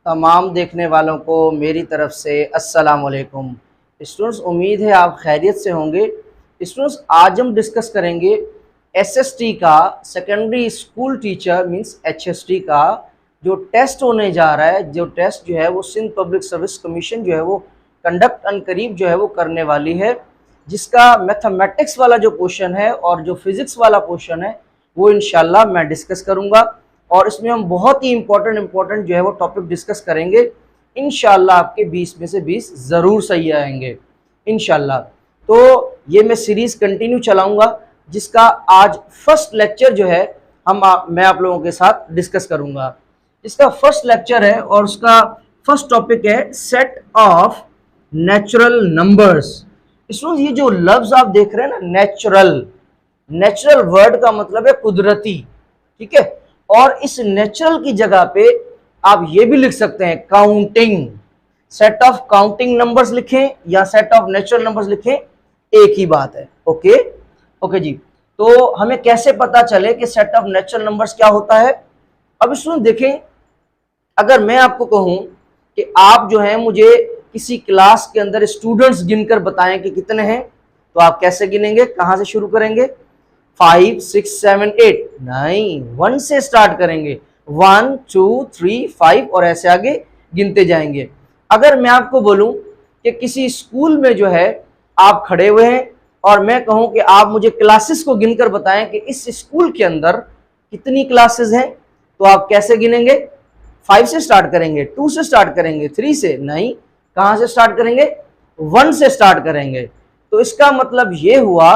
तमाम देखने वालों को मेरी तरफ से अस्सलाम वालेकुम। स्टूडेंट्स, उम्मीद है आप खैरियत से होंगे। स्टूडेंट्स, आज हम डिस्कस करेंगे एसएसटी का, secondary school teacher means HST का जो टेस्ट होने जा रहा है। जो टेस्ट जो है वो सिंध पब्लिक सर्विस कमीशन जो है वो कंडक्ट अनकरीब जो है वो करने वाली है, जिसका मैथमेटिक्स वाला जो क्वेश्चन है और जो फिज़िक्स वाला क्वेश्चन है वो इंशाल्लाह मैं डिस्कस करूँगा। और इसमें हम बहुत ही इम्पोर्टेंट जो है वो टॉपिक डिस्कस करेंगे। इंशाल्लाह आपके 20 में से 20 ज़रूर सही आएंगे इंशाल्लाह। तो ये मैं सीरीज़ कंटिन्यू चलाऊंगा, जिसका आज फर्स्ट लेक्चर जो है मैं आप लोगों के साथ डिस्कस करूंगा। इसका फर्स्ट लेक्चर है और उसका फर्स्ट टॉपिक है सेट ऑफ नेचुरल नंबर्स। इसमें ये जो लफ्ज़ आप देख रहे हैं ना, नेचुरल वर्ड का मतलब है कुदरती, ठीक है। और इस नेचुरल की जगह पे आप ये भी लिख सकते हैं counting. Set of counting numbers लिखें या सेट ऑफ नेचुरल नंबर्स लिखें, एक ही बात है। ओके जी। तो हमें कैसे पता चले कि सेट ऑफ नेचुरल नंबर्स क्या होता है? अब इसमें देखें, अगर मैं आपको कहूं कि आप जो है मुझे किसी क्लास के अंदर स्टूडेंट्स गिनकर बताएं कि कितने हैं, तो आप कैसे गिनेंगे, कहां से शुरू करेंगे? 5, 6, 7, 8 नहीं, 1 से स्टार्ट करेंगे। 1, 2, 3, 5 और ऐसे आगे गिनते जाएंगे। अगर मैं आपको बोलूं कि किसी स्कूल में जो है आप खड़े हुए हैं और मैं कहूं कि आप मुझे क्लासेस को गिनकर बताएं कि इस स्कूल के अंदर कितनी क्लासेस हैं, तो आप कैसे गिनेंगे? 5 से स्टार्ट करेंगे, 2 से स्टार्ट करेंगे, 3 से नहीं, कहां से स्टार्ट करेंगे? 1 से स्टार्ट करेंगे। तो इसका मतलब ये हुआ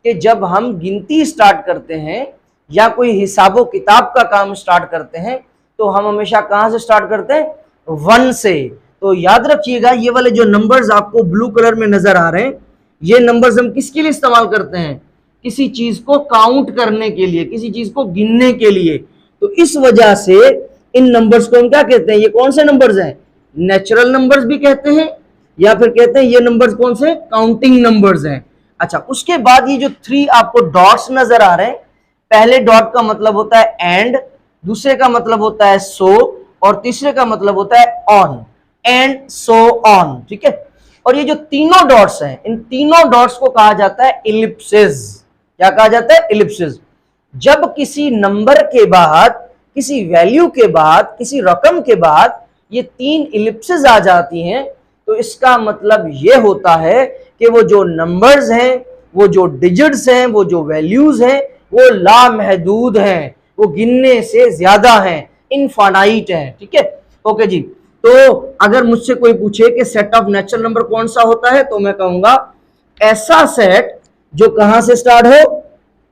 कि जब हम गिनती स्टार्ट करते हैं या कोई हिसाबो किताब का काम स्टार्ट करते हैं तो हम हमेशा कहां से स्टार्ट करते हैं? 1 से। तो याद रखिएगा, ये वाले जो नंबर्स आपको ब्लू कलर में नजर आ रहे हैं, ये नंबर्स हम किसके लिए इस्तेमाल करते हैं? किसी चीज को काउंट करने के लिए, किसी चीज को गिनने के लिए। तो इस वजह से इन नंबर्स को हम क्या कहते हैं? ये कौन से नंबर्स हैं? नेचुरल नंबर्स भी कहते हैं, या फिर कहते हैं ये नंबर्स कौन से? काउंटिंग नंबर्स हैं। अच्छा, उसके बाद ये जो 3 आपको डॉट्स नजर आ रहे हैं, पहले डॉट का मतलब होता है एंड, दूसरे का मतलब होता है सो, और तीसरे का मतलब होता है ऑन, एंड सो ऑन, ठीक है। और ये जो तीनों डॉट्स हैं, इन तीनों डॉट्स को कहा जाता है इलिप्सिस। क्या कहा जाता है? इलिप्सिस। जब किसी नंबर के बाद, किसी वैल्यू के बाद, किसी रकम के बाद ये 3 इलिप्सिस आ जाती हैं, तो इसका मतलब ये होता है कि वो जो नंबर्स हैं, वो जो डिजिट्स हैं, वो जो वैल्यूज हैं, वो लामहदूद हैं, वो गिनने से ज्यादा हैं, इनफाइनाइट हैं, ठीक है। ओके जी। तो अगर मुझसे कोई पूछे कि सेट ऑफ नेचुरल नंबर कौन सा होता है, तो मैं कहूंगा ऐसा सेट जो कहां से स्टार्ट हो?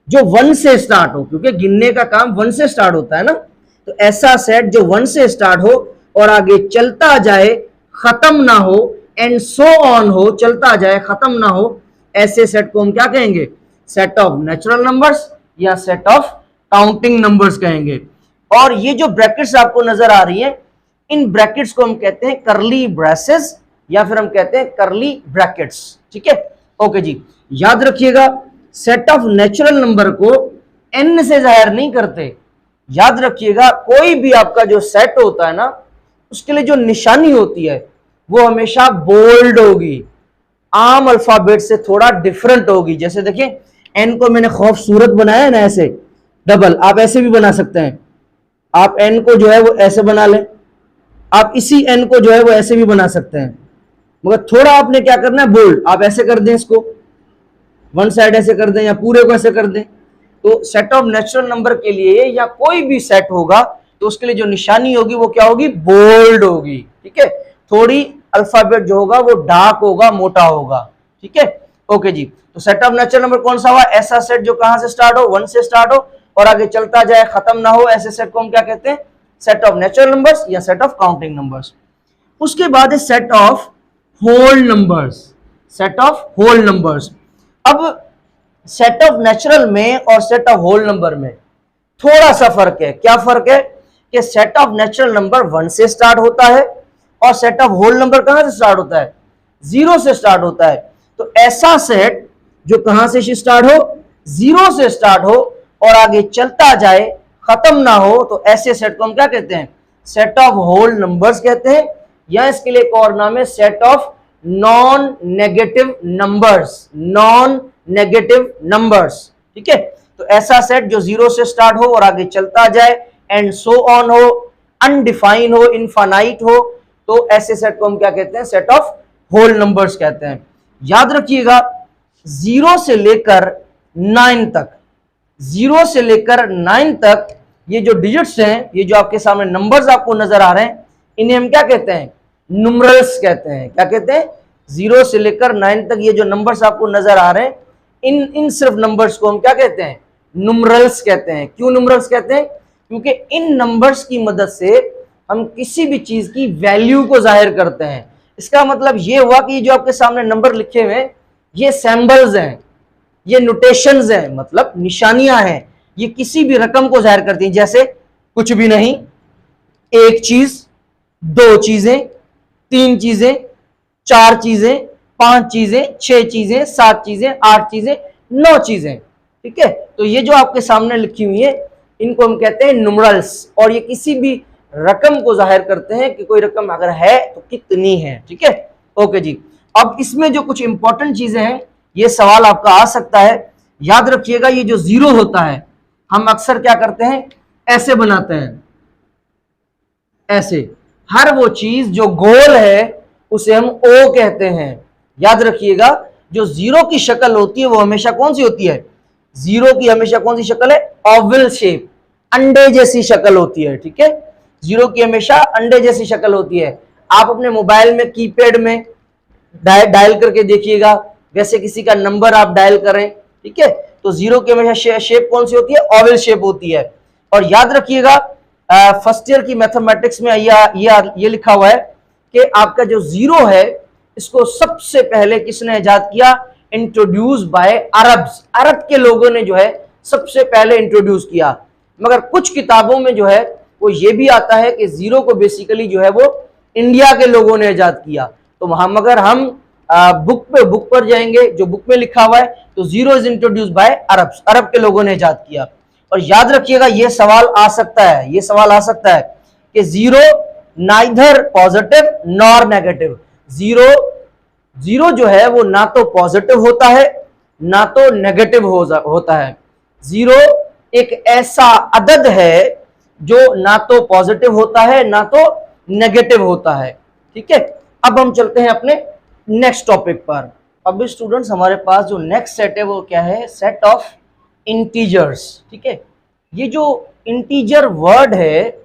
जो 1 से स्टार्ट हो, क्योंकि गिनने का काम 1 से स्टार्ट होता है ना। तो ऐसा सेट जो 1 से स्टार्ट हो और आगे चलता जाए, खत्म ना हो, एंड सो ऑन हो, चलता जाए, खत्म ना हो, ऐसे सेट को हम क्या कहेंगे? सेट ऑफ नेचुरल नंबर्स या सेट ऑफ काउंटिंग नंबर्स कहेंगे। और ये जो ब्रैकेट्स आपको नजर आ रही हैं, इन ब्रैकेट्स को हम कहते हैं करली ब्रेसेस, या फिर हम कहते हैं करली ब्रैकेट्स, ठीक है। ओके जी। याद रखिएगा, सेट ऑफ नेचुरल नंबर को n से जाहिर नहीं करते। याद रखिएगा, कोई भी आपका जो सेट होता है ना, उसके लिए जो निशानी होती है वो हमेशा बोल्ड होगी, आम अल्फाबेट से थोड़ा डिफरेंट होगी। जैसे देखिए, एन को मैंने खूबसूरत बनाया है ना, ऐसे डबल, आप ऐसे भी बना सकते हैं। आप एन को जो है वो ऐसे बना लें, आप इसी एन को जो है वो ऐसे भी बना सकते हैं, मगर थोड़ा आपने क्या करना है? बोल्ड। आप ऐसे कर दें, इसको वन साइड ऐसे कर दें या पूरे को ऐसे कर दें। तो सेट ऑफ नेचुरल नंबर के लिए या कोई भी सेट होगा तो उसके लिए जो निशानी होगी वो क्या होगी? बोल्ड होगी, ठीक है। थोड़ी अल्फाबेट जो होगा वो डार्क होगा, मोटा होगा, ठीक है। ओके जी। तो सेट ऑफ नेचुरल नंबर कौन सा हुआ? ऐसा सेट जो कहां से स्टार्ट हो? 1 से स्टार्ट हो और आगे चलता जाए, खत्म ना हो, ऐसे सेट को हम क्या कहते हैं? सेट ऑफ नेचुरल नंबर्स या सेट ऑफ काउंटिंग नंबर्स। उसके बाद है set of whole numbers. Set of whole numbers. अब सेट ऑफ नेचुरल में और सेट ऑफ होल नंबर में थोड़ा सा फर्क है। क्या फर्क है? कि सेट ऑफ नेचुरल नंबर 1 से स्टार्ट होता है और सेट ऑफ होल नंबर कहां से स्टार्ट होता है? 0 से स्टार्ट होता है। तो ऐसा सेट जो कहां से स्टार्ट हो? 0 से स्टार्ट हो और आगे चलता जाए, खत्म ना हो, तो ऐसे सेट को हम क्या कहते हैं? सेट ऑफ होल नंबर्स कहते हैं, या इसके लिए एक और नाम है set of non negative numbers, non negative numbers. ठीक है, तो ऐसा सेट जो जीरो से स्टार्ट हो और आगे चलता जाए, एंड सो ऑन हो, अनडिफाइन हो, इनफाइनाइट हो, तो ऐसे सेट को हम क्या कहते हैं? सेट ऑफ होल नंबर्स कहते हैं। याद रखिएगा, जीरो से लेकर 9 तक, जीरो से लेकर 9 तक ये जो डिजिट्स हैं, ये जो आपके सामने नंबर्स आपको नजर आ रहे हैं, इन्हें हम क्या कहते हैं? न्यूमरल्स कहते हैं। क्या कहते हैं? जीरो से लेकर 9 तक ये जो नंबर्स आपको नजर आ रहे हैं, इन सिर्फ नंबर्स को हम क्या कहते हैं? न्यूमरल्स कहते हैं। क्यों न्यूमरल्स कहते हैं? क्योंकि इन नंबर्स की मदद से हम किसी भी चीज की वैल्यू को जाहिर करते हैं। इसका मतलब ये हुआ कि जो आपके सामने नंबर लिखे हुए हैं, ये सिंबल्स हैं, ये नोटेशंस हैं, मतलब निशानियां हैं। ये किसी भी रकम को जाहिर करती हैं, जैसे कुछ भी नहीं, एक चीज, दो चीजें, तीन चीजें, चार चीजें, पांच चीजें, छह चीजें, सात चीजें, आठ चीजें, 9 चीजें। ठीक है, तो ये जो आपके सामने लिखी हुई है, इनको हम कहते हैं न्यूमरल्स, और ये किसी भी रकम को जाहिर करते हैं कि कोई रकम अगर है तो कितनी है। ठीक है, ओके जी। अब इसमें जो कुछ इंपॉर्टेंट चीजें हैं, ये सवाल आपका आ सकता है। याद रखिएगा, ये जो जीरो होता है, हम अक्सर क्या करते हैं? ऐसे बनाते हैं, ऐसे। हर वो चीज जो गोल है उसे हम ओ कहते हैं। याद रखिएगा, जो जीरो की शक्ल होती है वो हमेशा कौन सी होती है? जीरो की हमेशा कौन सी शक्ल है? ओवल शेप, अंडे जैसी शक्ल होती है। ठीक है, जीरो की हमेशा अंडे जैसी शक्ल होती है। आप अपने मोबाइल में कीपैड में डायल करके देखिएगा, वैसे किसी का नंबर आप डायल करें, ठीक है, तो जीरो की हमेशा शेप कौन सी होती है? ओवल शेप होती है। और याद रखिएगा, फर्स्ट ईयर की मैथमेटिक्स में ये लिखा हुआ है कि आपका जो जीरो है, इसको सबसे पहले किसने इजाद किया? Introduce by Arabs. अरब के लोगों ने जो है सबसे पहले इंट्रोड्यूस किया। मगर कुछ किताबों में जो है वो ये भी आता है कि जीरो को बेसिकली जो है वो इंडिया के लोगों ने इजाद किया। तो हम अगर हम बुक पर जाएंगे, जो बुक में लिखा हुआ है, तो zero is introduce by Arabs, अरब के लोगों ने इजाद किया। और याद रखिएगा, ये सवाल आ सकता है, ये सवाल आ सकता है कि zero neither positive nor negative. Zero जो है वो ना तो पॉजिटिव होता है ना तो नेगेटिव होता है। जीरो एक ऐसा अदद है जो ना तो पॉजिटिव होता है ना तो नेगेटिव होता है। ठीक है, अब हम चलते हैं अपने नेक्स्ट टॉपिक पर। अब स्टूडेंट्स, हमारे पास जो नेक्स्ट सेट है वो क्या है? Set of integers. ठीक है, ये जो इंटीजर वर्ड है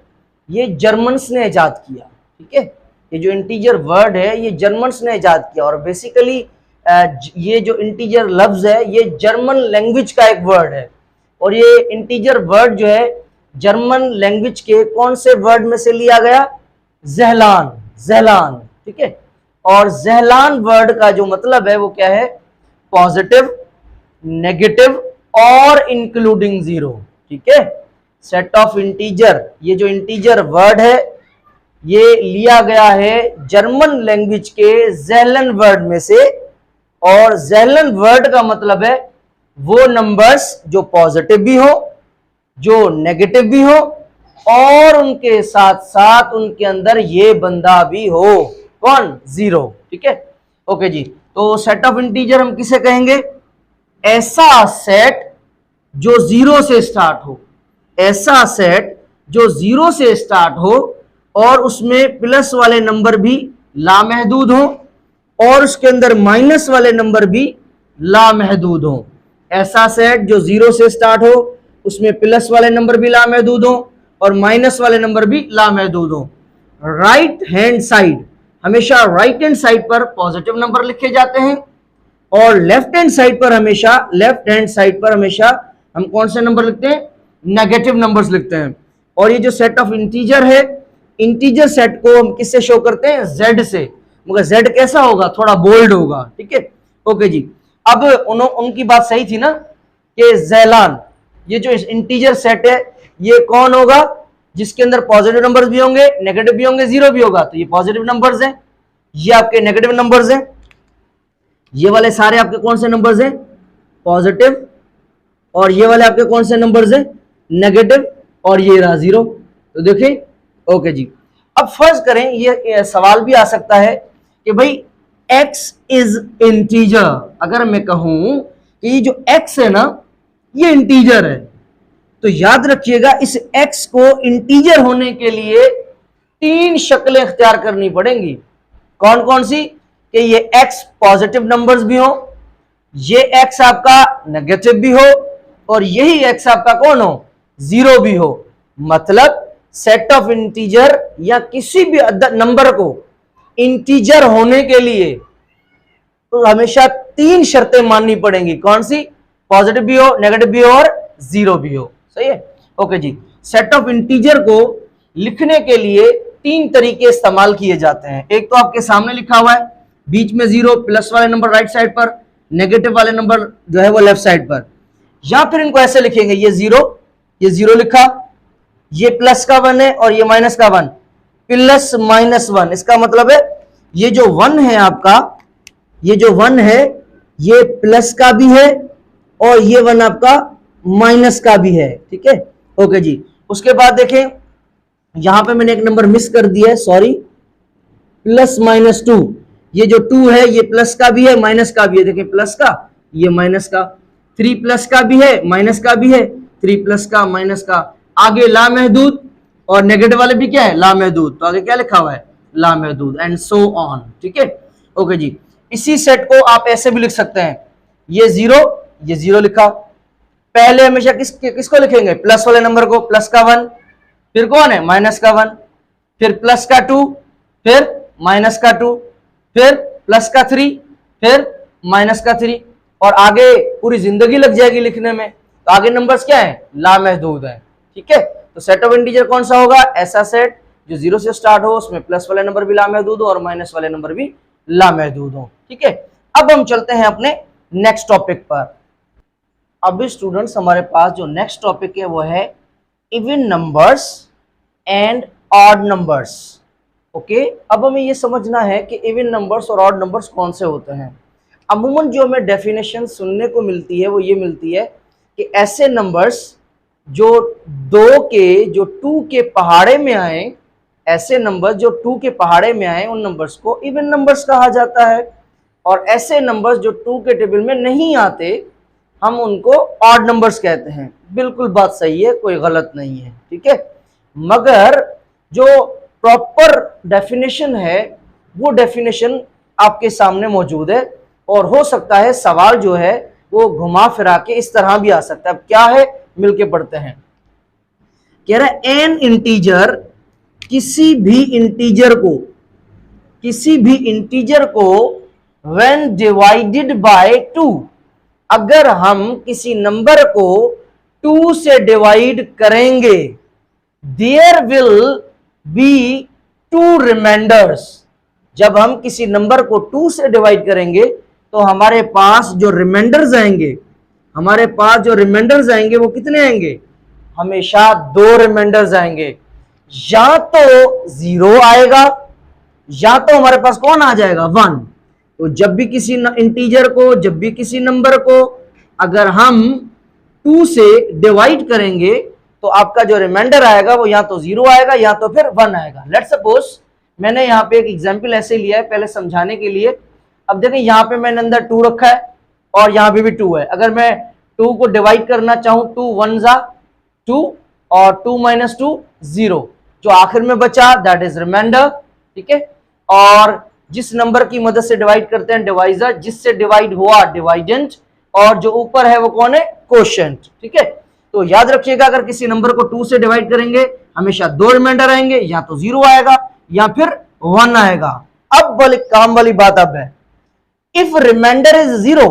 ये जर्मन्स ने इजाद किया। ठीक है, ये जो इंटीजर वर्ड है ये जर्मन्स ने इजाद किया, और बेसिकली ये जो इंटीजर लफ्ज है ये जर्मन लैंग्वेज का एक वर्ड है। और ये इंटीजर वर्ड जो है जर्मन लैंग्वेज के कौन से वर्ड में से लिया गया? ज़हलान, ज़हलान। ठीक है, और ज़हलान वर्ड का जो मतलब है वो क्या है? पॉजिटिव, नेगेटिव और इंक्लूडिंग जीरो। ठीक है, सेट ऑफ इंटीजर, ये जो इंटीजर वर्ड है ये लिया गया है जर्मन लैंग्वेज के ज़हलन वर्ड में से। और ज़हलन वर्ड का मतलब है वो नंबर्स जो पॉजिटिव भी हो, जो नेगेटिव भी हो, और उनके साथ साथ उनके अंदर ये बंदा भी हो, कौन? जीरो। ठीक है, ओके जी। तो सेट ऑफ इंटीजर हम किसे कहेंगे? ऐसा सेट जो जीरो से स्टार्ट हो, ऐसा सेट जो जीरो से स्टार्ट हो और उसमें प्लस वाले नंबर भी लामहदूद हो और उसके अंदर माइनस वाले नंबर भी लामहदूद हो। ऐसा सेट जो जीरो से स्टार्ट हो, उसमें प्लस वाले नंबर भी लामहदूद हो और माइनस वाले नंबर भी लामहदूद हो। राइट हैंड साइड, हमेशा राइट हैंड साइड पर पॉजिटिव नंबर लिखे जाते हैं, और लेफ्ट हैंड साइड पर हमेशा हम कौन से नंबर लिखते हैं? नेगेटिव नंबर्स लिखते हैं। और ये जो सेट ऑफ इंटीजर है, इंटीजर सेट को हम किससे शो करते हैं? जेड से। मगर जेड कैसा होगा? थोड़ा बोल्ड होगा। ठीक है, ओके जी। अब उनकी बात सही थी ना कि ज़हलान, ये जो इंटीजर सेट है ये कौन होगा? जिसके अंदर पॉजिटिव नंबर्स भी होंगे, नेगेटिव भी होंगे, जीरो भी होगा। तो ये पॉजिटिव नंबर्स हैं, ये आपके नेगेटिव नंबर्स हैं, ये वाले सारे आपके कौन से नंबर्स हैं? पॉजिटिव। और ये वाले आपके कौन से नंबर्स हैं? नेगेटिव। और ये रहा जीरो। तो देखिए ओके जी। अब फर्ज करें ये सवाल भी आ सकता है कि भाई x इज इंटीजर, अगर मैं कहूं कि ये जो x है ना ये इंटीजर है, तो याद रखिएगा इस x को इंटीजर होने के लिए 3 शक्लें इख्तियार करनी पड़ेंगी। कौन कौन सी? कि ये x पॉजिटिव नंबर्स भी हो, ये x आपका नेगेटिव भी हो, और यही x आपका कौन हो? जीरो भी हो। मतलब सेट ऑफ इंटीजर या किसी भी नंबर को इंटीजर होने के लिए तो हमेशा 3 शर्तें माननी पड़ेंगी। कौन सी? पॉजिटिव भी हो, नेगेटिव भी हो और जीरो भी हो। सही है? ओके जी। सेट ऑफ इंटीजर को लिखने के लिए 3 तरीके इस्तेमाल किए जाते हैं। एक तो आपके सामने लिखा हुआ है, बीच में जीरो, प्लस वाले नंबर राइट साइड पर, नेगेटिव वाले नंबर जो है वो लेफ्ट साइड पर। या फिर इनको ऐसे लिखेंगे, ये जीरो लिखा, ये प्लस का 1 है और ये माइनस का 1, प्लस माइनस 1। इसका मतलब है ये जो 1 है आपका, ये जो 1 है ये प्लस का भी है और ये 1 आपका माइनस का भी है। ठीक है? ओके जी। उसके बाद देखें, यहां पे मैंने एक नंबर मिस कर दिया है, सॉरी, प्लस माइनस 2। ये जो 2 है ये प्लस का भी है माइनस का भी है। देखिए प्लस का, ये माइनस का। 3 प्लस का भी है माइनस का भी है, 3 प्लस का माइनस का। आगे लामहदूद, और नेगेटिव वाले भी क्या है? लामहदूद। तो आगे क्या लिखा हुआ है? लामहदूद, एंड सो ऑन। ठीक है? ओके जी। इसी सेट को आप ऐसे भी लिख सकते हैं, ये जीरो लिखा। पहले हमेशा किसको लिखेंगे? प्लस वाले नंबर को, प्लस का 1, फिर कौन है? माइनस का 1, फिर प्लस का 2, फिर माइनस का 2, फिर प्लस का 3, फिर माइनस का 3, और आगे पूरी जिंदगी लग जाएगी लिखने में। तो आगे नंबर्स क्या है? लामहदूद है। ठीक है? तो सेट ऑफ इंटीजर कौन सा होगा? ऐसा सेट जो 0 से स्टार्ट हो, उसमें प्लस वाले नंबर भी लामहदूद हो और माइनस वाले नंबर भी लामहदूद हो। ठीक है? अब हम चलते हैं अपने नेक्स्ट टॉपिक पर। अब स्टूडेंट्स हमारे पास जो नेक्स्ट टॉपिक है वो है even numbers and odd numbers. Okay? अब हमें ये समझना है कि इवन नंबर्स और ऑड नंबर्स कौन से होते हैं। अमूमन जो हमें डेफिनेशन सुनने को मिलती है वो ये मिलती है कि ऐसे नंबर्स जो 2 के पहाड़े में आए, ऐसे नंबर्स जो 2 के पहाड़े में आए, उन नंबर्स को इवन नंबर्स कहा जाता है। और ऐसे नंबर्स जो 2 के टेबल में नहीं आते, हम उनको ऑड नंबर्स कहते हैं। बिल्कुल बात सही है, कोई गलत नहीं है। ठीक है? मगर जो प्रॉपर डेफिनेशन है वो डेफिनेशन आपके सामने मौजूद है, और हो सकता है सवाल जो है वो घुमा फिरा के इस तरह भी आ सकता है। अब क्या है, मिलके पढ़ते हैं। कह रहा है एन इंटीजर, किसी भी इंटीजर को व्हेन डिवाइडेड बाय 2, अगर हम किसी नंबर को 2 से डिवाइड करेंगे, देयर विल बी 2 रिमाइंडर्स। जब हम किसी नंबर को 2 से डिवाइड करेंगे तो हमारे पास जो रिमाइंडर्स आएंगे वो कितने आएंगे? हमेशा 2 रिमाइंडर्स आएंगे। या तो 0 आएगा या तो हमारे पास कौन आ जाएगा? 1। तो जब भी किसी इंटीजर को, जब भी किसी नंबर को अगर हम 2 से डिवाइड करेंगे तो आपका जो रिमाइंडर आएगा वो या तो 0 आएगा या तो फिर 1 आएगा। लेट्स सपोज मैंने यहाँ पे एक एग्जांपल ऐसे लिया है पहले समझाने के लिए। अब देखें यहाँ पे मैंने अंदर 2 रखा है और यहाँ पे भी 2 है। अगर मैं 2 को डिवाइड करना चाहूं, 2 1 जा 2 और 2 माइनस 2 0, जो आखिर में बचा दैट इज रिमाइंडर। ठीक है? और जिस नंबर की मदद से डिवाइड करते हैं डिवाइजर, जिससे डिवाइड हुआ डिवाइडेंट, और जो ऊपर है वो कौन है? कोशेंट। ठीक है? तो याद रखिएगा अगर किसी नंबर को 2 से डिवाइड करेंगे हमेशा 2 रिमाइंडर आएंगे, या तो 0 आएगा या फिर 1 आएगा। अब वाली काम वाली बात अब है, इफ रिमाइंडर इज 0,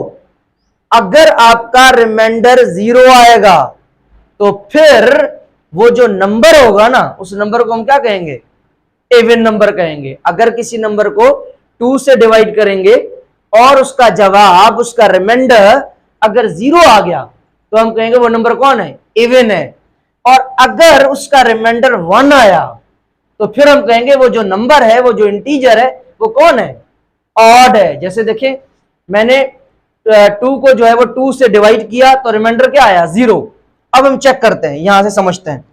अगर आपका रिमाइंडर 0 आएगा तो फिर वो जो नंबर होगा ना, उस नंबर को हम क्या कहेंगे? इवन नंबर कहेंगे। अगर किसी नंबर को 2 से डिवाइड करेंगे और उसका जवाब, उसका रिमाइंडर अगर 0 आ गया तो हम कहेंगे वो नंबर कौन है? इवन है। और अगर उसका रिमाइंडर 1 आया तो फिर हम कहेंगे वो जो नंबर है, वो जो इंटीजर है, वो कौन है? ऑड है। जैसे देखें मैंने 2 को जो है वो 2 से डिवाइड किया तो रिमाइंडर क्या आया? 0। अब हम चेक करते हैं, यहां से समझते हैं।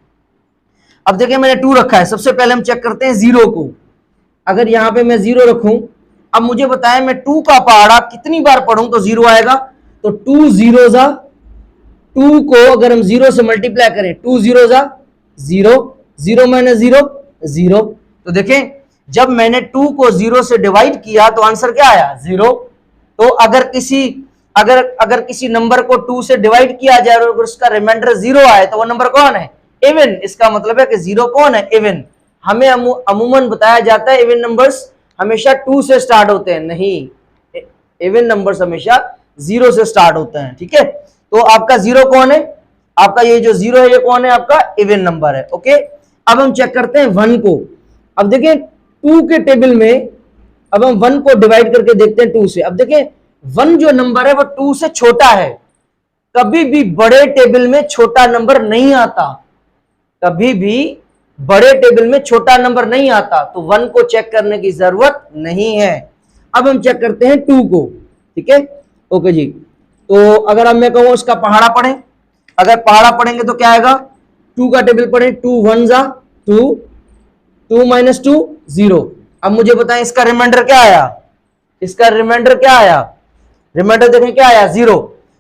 अब देखिए मैंने 2 रखा है, सबसे पहले हम चेक करते हैं 0 को। अगर यहाँ पे मैं 0 रखूं, अब मुझे बताएं मैं 2 का पहाड़ा कितनी बार पढ़ूं तो 0 आएगा। तो 2 0 जा 2 को अगर हम 0 से मल्टीप्लाई करें, 2 0 जा 0, 0 माइनस 0 0। तो देखें जब मैंने 2 को 0 से डिवाइड किया तो आंसर क्या आया 0। तो अगर किसी नंबर को 2 से डिवाइड किया जाए और उसका रिमाइंडर 0 आए तो वो नंबर कौन है, इवन। इसका मतलब है कि 0 कौन है, इवन। हमें अमूमन बताया जाता है इवन नंबर्स हमेशा 2 से स्टार्ट होते हैं, नहीं, इवन नंबर्स हमेशा 0 से स्टार्ट होते हैं, ठीक है। तो आपका 0 कौन है, आपका ये जो 0 है ये कौन है, आपका इवन नंबर है, ओके। अब हम चेक करते हैं 1 को। अब देखिए 2 के टेबल में अब हम 1 को डिवाइड करके देखते हैं 2 से। अब देखिए 1 जो नंबर है वो 2 से छोटा है। कभी भी बड़े टेबल में छोटा नंबर नहीं आता, कभी भी बड़े टेबल में छोटा नंबर नहीं आता, तो 1 को चेक करने की जरूरत नहीं है। अब हम चेक करते हैं 2 को, ठीक है, ओके जी। तो अगर अब मैं कहूं इसका पहाड़ा पढ़ें, अगर पहाड़ा पढ़ेंगे तो क्या आएगा, 2 का टेबल पढ़ें, 2 1 जा 2, 2 माइनस 2 0। अब मुझे बताएं इसका रिमाइंडर क्या आया, इसका रिमाइंडर क्या आया, रिमाइंडर देखें क्या आया 0।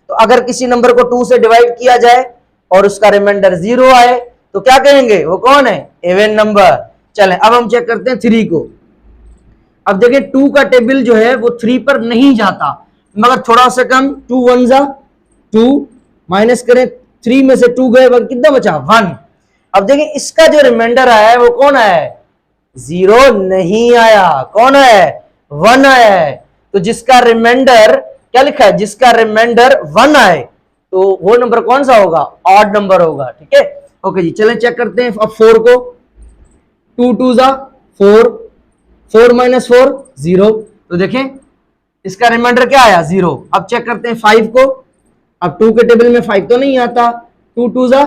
तो अगर किसी नंबर को 2 से डिवाइड किया जाए और उसका रिमाइंडर 0 आए तो क्या कहेंगे, वो कौन है, इवन नंबर। चलें अब हम चेक करते हैं 3 को। अब देखिए 2 का टेबल जो है वो 3 पर नहीं जाता, मगर थोड़ा सा कम, 2 1 जा 2, माइनस करें 3 में से 2 गए, कितना बचा 1। अब देखिए इसका जो रिमाइंडर आया है वो कौन आया है, 0 नहीं आया, कौन आया है, 1 आया है। तो जिसका रिमाइंडर क्या लिखा है, जिसका रिमाइंडर 1 आए तो वो नंबर कौन सा होगा, ऑड नंबर होगा, ठीक है, ओके जी। चलें चेक करते हैं अब 4 को। 2 2 जा 4, 4 माइनस 4 0। तो देखें इसका रिमाइंडर क्या आया 0। अब चेक करते हैं 5 को। अब 2 के टेबल में 5 तो नहीं आता, 2 2 जा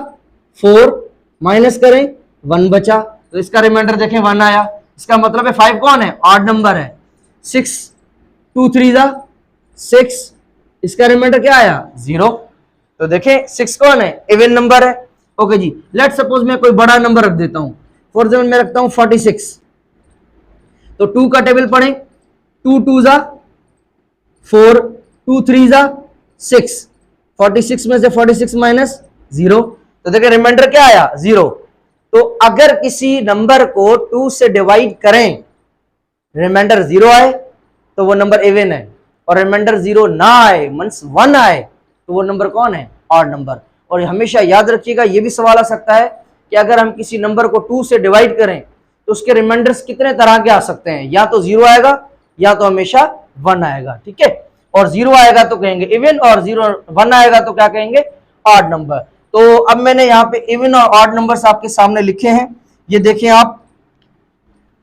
4, माइनस करें 1 बचा, तो इसका रिमाइंडर देखें 1 आया। इसका मतलब है 5 कौन है, ऑड नंबर है। 6 2 3 जा 6, इसका रिमाइंडर क्या आया 0। तो देखें 6 कौन है, इवन नंबर है, ओके जी। लेट सपोज मैं कोई बड़ा नंबर रख देता हूं, फॉर एग्जाम्पल मैं रखता हूं 46। तो 2 का टेबल पढ़ें, 2 2 जा 4, 2 3 जा 6, 46 में से 46 माइनस 0। तो देखिए रिमाइंडर क्या आया 0। तो अगर किसी नंबर को 2 से डिवाइड करें, रिमाइंडर 0 आए तो वो नंबर इवन है, और रिमाइंडर 0 ना आए मींस 1 आए तो वो नंबर कौन है, ऑड नंबर। और हमेशा याद रखिएगा ये भी सवाल आ सकता है कि अगर हम किसी नंबर को 2 से डिवाइड करें तो उसके रिमाइंडर्स कितने तरह के आ सकते हैं, या तो 0 आएगा या तो हमेशा 1 आएगा, ठीक है। और 0 आएगा तो कहेंगे इवन, और 1 आएगा तो क्या कहेंगे, ऑड नंबर। तो अब मैंने यहाँ पे इवन और ऑड नंबर्स आपके सामने लिखे हैं, ये देखें आप,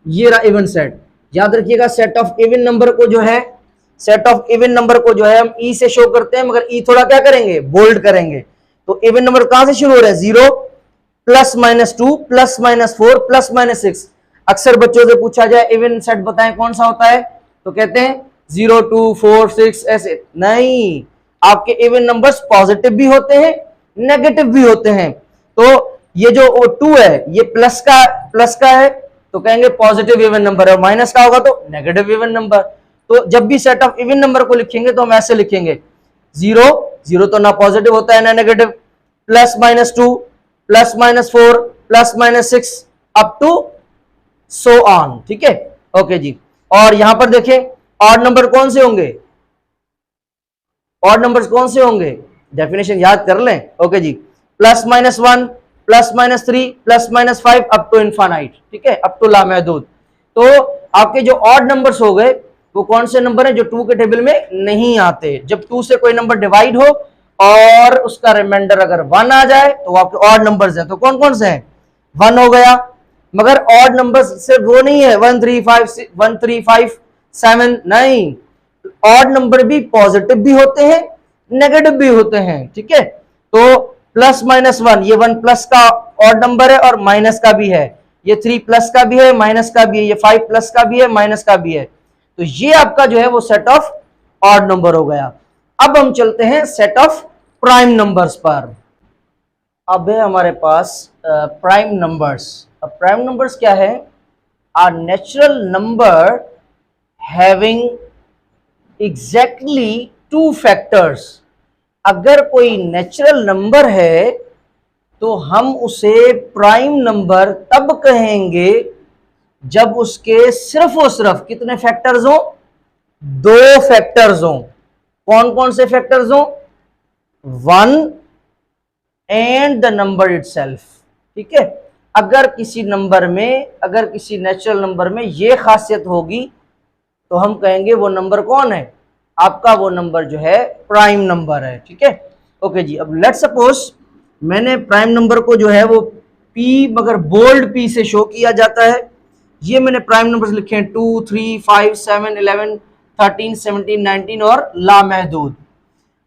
ये रहा इवन सेट। याद रखिएगा सेट ऑफ इवन नंबर को जो है, सेट ऑफ इवन नंबर को जो है हम ई से शो करते हैं, मगर ई थोड़ा क्या करेंगे, बोल्ड करेंगे। तो इवन नंबर कहां से शुरू हो रहा है, 0 plus minus 2 plus minus 4 plus minus 6। अक्सर बच्चों से पूछा जाए इवन सेट बताएं कौन सा होता है, तो कहते हैं 0 2 4 6 ऐसे। नहीं, आपके इवन नंबर्स पॉजिटिव भी होते हैं नेगेटिव भी होते हैं। तो ये जो 2 है ये प्लस का है तो कहेंगे पॉजिटिव इवन नंबर है, और माइनस का होगा तो नेगेटिव इवन नंबर। तो जब भी सेट ऑफ इवन नंबर को लिखेंगे तो हम ऐसे लिखेंगे, 0 तो ना पॉजिटिव होता है ना negative, plus minus 2 plus minus 4 plus minus 6 up to so on, ठीक है, ओके जी। और यहां पर देखें ऑड नंबर कौन से होंगे, ऑड नंबर्स कौन से होंगे, डेफिनेशन याद कर लें, ओके जी। Plus minus 1 plus minus 3 plus minus 5 up to infinite, ठीक है, अप टू लामहदूद। तो आपके जो ऑड नंबर्स हो गए वो कौन से नंबर है, जो 2 के टेबल में नहीं आते। जब 2 से कोई नंबर डिवाइड हो और उसका रिमाइंडर अगर 1 आ जाए तो आपके ऑड नंबर्स हैं। तो कौन कौन से हैं, 1 हो गया, मगर ऑड नंबर्स सिर्फ वो नहीं है 1 3 5 7, नहीं, ऑड नंबर भी पॉजिटिव भी होते हैं नेगेटिव भी होते हैं, ठीक है। तो प्लस माइनस 1 ये 1 प्लस का ऑड नंबर है और माइनस का भी है, ये 3 प्लस का भी है माइनस का भी है, ये 5 प्लस का भी है माइनस का भी है। तो ये आपका जो है वो सेट ऑफ ऑड नंबर हो गया। अब हम चलते हैं सेट ऑफ प्राइम नंबर्स पर। अब है हमारे पास प्राइम नंबर्स। अब प्राइम नंबर्स क्या है? Are natural number having exactly two factors. अगर कोई नेचुरल नंबर है तो हम उसे प्राइम नंबर तब कहेंगे जब उसके सिर्फ और सिर्फ कितने फैक्टर्स हो? दो फैक्टर्स हो। कौन कौन से फैक्टर्स हो? 1 एंड द नंबर इटसेल्फ। ठीक है, अगर किसी नंबर में, अगर किसी नेचुरल नंबर में ये खासियत होगी तो हम कहेंगे वो नंबर कौन है? आपका वो नंबर जो है प्राइम नंबर है। ठीक है, ओके जी। अब लेट्स सपोज मैंने प्राइम नंबर को जो है वो पी, मगर बोल्ड पी से शो किया जाता है। ये मैंने प्राइम नंबर्स लिखे हैं 2, 3, 5, 7, 11, 13, 17, 19 और लामहदूद।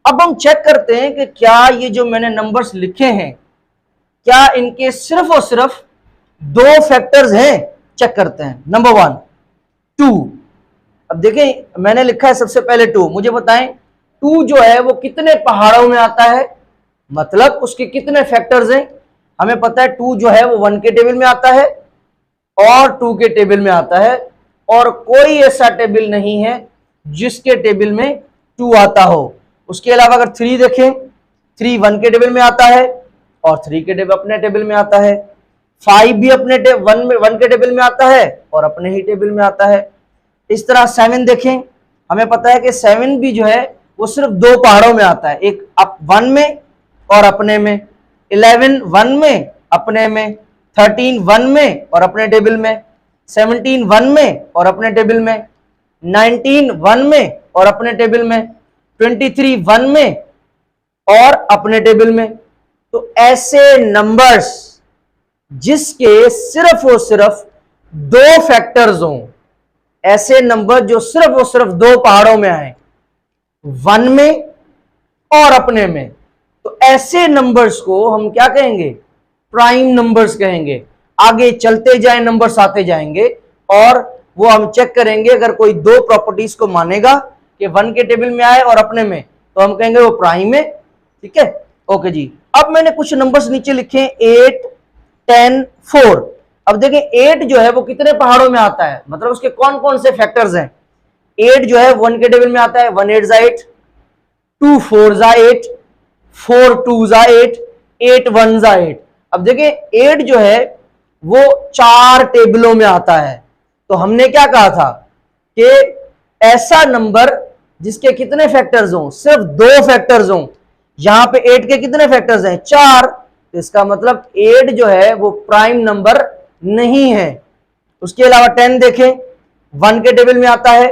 अब हम चेक करते हैं कि क्या ये जो मैंने नंबर्स लिखे हैं, क्या इनके सिर्फ और सिर्फ दो फैक्टर्स हैं? चेक करते हैं। नंबर 1 2। अब देखें मैंने लिखा है सबसे पहले 2। मुझे बताएं 2 जो है वो कितने पहाड़ों में आता है, मतलब उसके कितने फैक्टर्स हैं? हमें पता है 2 जो है वो 1 के टेबल में आता है और 2 के टेबल में आता है, और कोई ऐसा टेबल नहीं है जिसके टेबल में 2 आता हो। उसके अलावा अगर 3 देखें, 3 1 के टेबल में आता है और 3 के टेबल अपने टेबल में आता है। 5 भी अपने 1 के टेबल में आता है और अपने ही टेबल में आता है। इस तरह 7 देखें, हमें पता है कि 7 भी जो है वो सिर्फ दो पहाड़ों में आता है, एक अप 1 में और अपने में, 11 1 में अपने में, 13 1 में और अपने टेबल में, 17 1 में और अपने टेबल में, 19 1 में और अपने टेबल में, 23 1 में और अपने टेबल में। तो ऐसे नंबर्स जिसके सिर्फ और सिर्फ दो फैक्टर्स हों, ऐसे नंबर जो सिर्फ और सिर्फ दो पहाड़ों में आए, 1 में और अपने में, तो ऐसे नंबर्स को हम क्या कहेंगे? प्राइम नंबर्स कहेंगे। आगे चलते जाए नंबर्स आते जाएंगे और वो हम चेक करेंगे, अगर कोई दो प्रॉपर्टीज को मानेगा कि 1 के टेबल में आए और अपने में, तो हम कहेंगे वो प्राइम है। ठीक है, ओके जी। अब मैंने कुछ नंबर्स नीचे लिखे 8 10 4। अब देखें 8 जो है वो कितने पहाड़ों में आता है, मतलब उसके कौन कौन से फैक्टर्स हैं? 8 जो है 1 के टेबल में आता है, 1 8 जा 8, 2 4 जा 8, 4 2 जा 8, 8 1 जा 8। अब देखिए 8 जो है वो 4 टेबलों में आता है। तो हमने क्या कहा था कि ऐसा नंबर जिसके कितने फैक्टर्स हों? सिर्फ दो फैक्टर्स हों। यहां पे 8 के कितने फैक्टर्स हैं? 4। तो इसका मतलब 8 जो है वो प्राइम नंबर नहीं है। उसके अलावा 10 देखें, 1 के टेबल में आता है,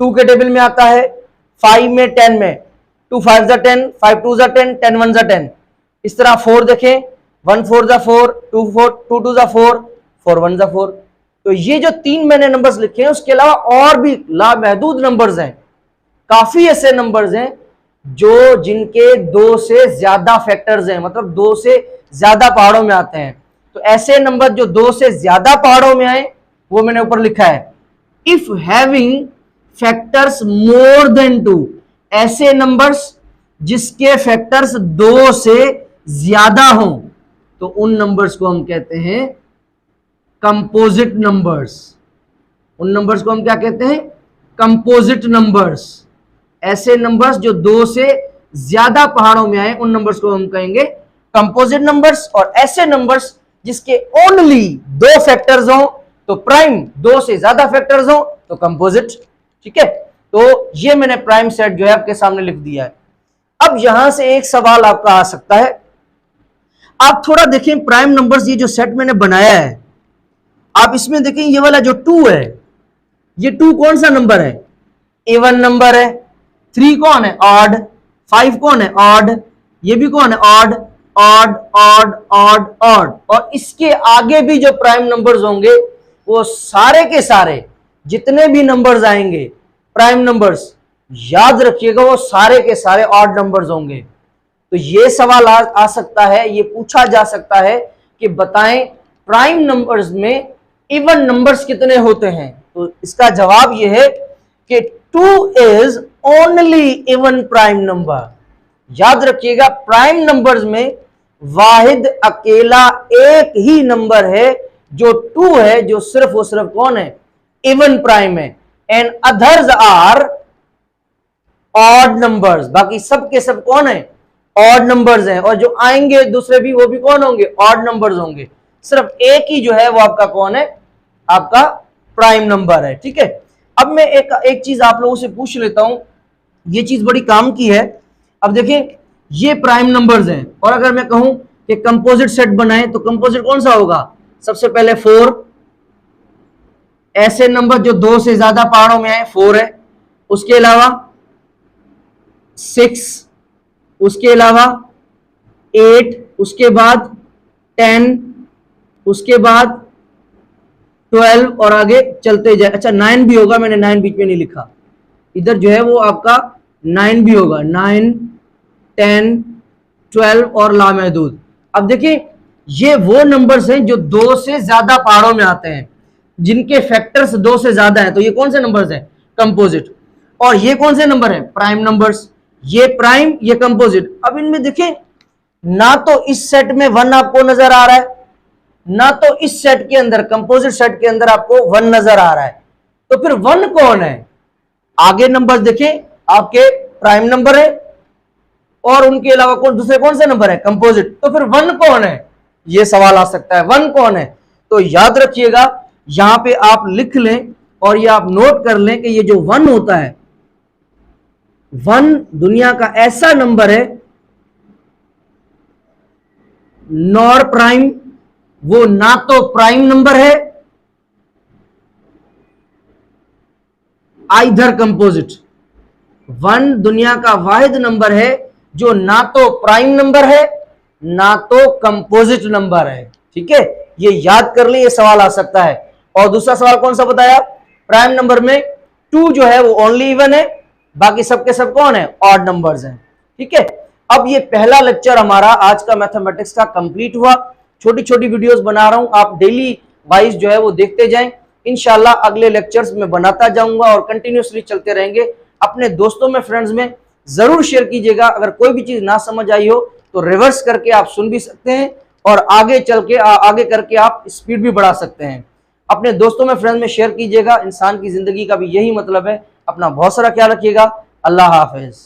2 के टेबल में आता है, 5 में, 10 में, 2 5 जा 10, 5 2 जा 10, 10 1 जा 10। इस तरह 4 देखें, 1 4 जा 4, 2 2 जा 4, 4 1 जा 4। तो ये जो 3 मैंने नंबर्स लिखे हैं, उसके अलावा और भी लामहदूद नंबर्स हैं। काफी ऐसे नंबर्स हैं जो जिनके 2 से ज्यादा फैक्टर्स हैं, मतलब 2 से ज्यादा पहाड़ों में आते हैं। तो ऐसे नंबर जो 2 से ज्यादा पहाड़ों में आए वो मैंने ऊपर लिखा है, if having factors more than 2। ऐसे नंबर्स जिसके फैक्टर्स 2 से ज्यादा हों, तो उन नंबर्स को हम कहते हैं कंपोजिट नंबर्स। उन नंबर्स को हम क्या कहते हैं? Composite numbers. ऐसे नंबर्स जो 2 से ज्यादा पहाड़ों में आए, उन नंबर्स को हम कहेंगे कंपोजिट नंबर्स। और ऐसे नंबर्स जिसके ओनली 2 फैक्टर्स हो तो प्राइम, 2 से ज्यादा फैक्टर्स हो तो कंपोजिट। ठीक है, तो ये मैंने प्राइम सेट जो है आपके सामने लिख दिया है। अब यहां से एक सवाल आपका आ सकता है, आप थोड़ा देखें प्राइम नंबर्स, ये जो सेट मैंने बनाया है, आप इसमें देखें ये वाला जो 2 है, ये 2 कौन सा नंबर है? इवन नंबर है। 3 कौन है? ऑड। 5 कौन है? ऑड। ये भी कौन है? Odd odd odd odd odd. और इसके आगे भी जो प्राइम नंबर्स होंगे वो सारे के सारे जितने भी नंबर्स आएंगे प्राइम नंबर्स, याद रखिएगा वो सारे के सारे ऑड नंबर्स होंगे। तो ये सवाल आ सकता है, ये पूछा जा सकता है कि बताएं प्राइम नंबर्स में इवन नंबर्स कितने होते हैं? तो इसका जवाब ये है कि 2 is only even prime number. याद रखिएगा प्राइम नंबर्स में वाहिद अकेला एक ही नंबर है जो 2 है, जो सिर्फ वो सिर्फ कौन है, इवन प्राइम है। And others are odd numbers, बाकी सब के सब कौन है, ऑड नंबर्स हैं। और जो आएंगे दूसरे भी, वो भी कौन होंगे, ऑड नंबर्स होंगे। सिर्फ एक ही जो है वो आपका कौन है, आपका प्राइम नंबर है। ठीक है, अब मैं एक चीज आप लोगों से पूछ लेता हूं, ये चीज बड़ी काम की है। अब देखिए ये प्राइम नंबर्स हैं, और अगर मैं कहूं कि कंपोजिट सेट बनाएं तो कंपोजिट कौन सा होगा, सबसे पहले 4, ऐसे नंबर जो 2 से ज्यादा पहाड़ों में आए 4 है, उसके अलावा 6, उसके अलावा 8, उसके बाद 10, उसके बाद 12 और आगे चलते जाए। अच्छा 9 भी होगा, मैंने 9 बीच में नहीं लिखा, इधर जो है वो आपका 9 भी होगा, 9, 10, 12 और लामहदूद। अब देखिए ये वो नंबर्स हैं जो 2 से ज्यादा पहाड़ों में आते हैं, जिनके फैक्टर्स 2 से ज्यादा हैं, तो ये कौन से नंबर्स हैं, कंपोजिट। और ये कौन से नंबर हैं, प्राइम नंबर्स, ये प्राइम ये कंपोजिट। अब इनमें देखें, ना तो इस सेट में 1 आपको नजर आ रहा है, ना तो इस सेट के अंदर, कंपोजिट सेट के अंदर आपको 1 नजर आ रहा है, तो फिर 1 कौन है। आगे नंबर्स देखें आपके प्राइम नंबर है, और उनके अलावा कौन, दूसरे कौन से नंबर है, कंपोजिट, तो फिर 1 कौन है, ये सवाल आ सकता है, 1 कौन है। तो याद रखिएगा, यहां पे आप लिख लें और ये आप नोट कर लें कि ये जो 1 होता है, 1 दुनिया का ऐसा नंबर है, नॉर प्राइम, वो ना तो प्राइम नंबर है आइधर कंपोजिट। 1 दुनिया का वाहिद नंबर है जो ना तो प्राइम नंबर है ना तो कंपोजिट नंबर है। ठीक है, ये याद कर ले, ये सवाल आ सकता है। और दूसरा सवाल कौन सा बताया, प्राइम नंबर में 2 जो है वो ओनली इवन है, बाकी सबके सब कौन है, ऑड नंबर्स हैं। ठीक है, अब ये पहला लेक्चर हमारा आज का मैथमेटिक्स का कंप्लीट हुआ। छोटी छोटी वीडियोस बना रहा हूं, आप डेली वाइज जो है वो देखते जाएं। इंशाल्लाह अगले लेक्चर्स में बनाता जाऊंगा और कंटिन्यूसली चलते रहेंगे। अपने दोस्तों में, फ्रेंड्स में जरूर शेयर कीजिएगा। अगर कोई भी चीज ना समझ आई हो तो रिवर्स करके आप सुन भी सकते हैं, और आगे चल के आगे करके आप स्पीड भी बढ़ा सकते हैं। अपने दोस्तों में, फ्रेंड्स में शेयर कीजिएगा। इंसान की जिंदगी का भी यही मतलब है। अपना बहुत सारा ख्याल रखिएगा। अल्लाह हाफिज।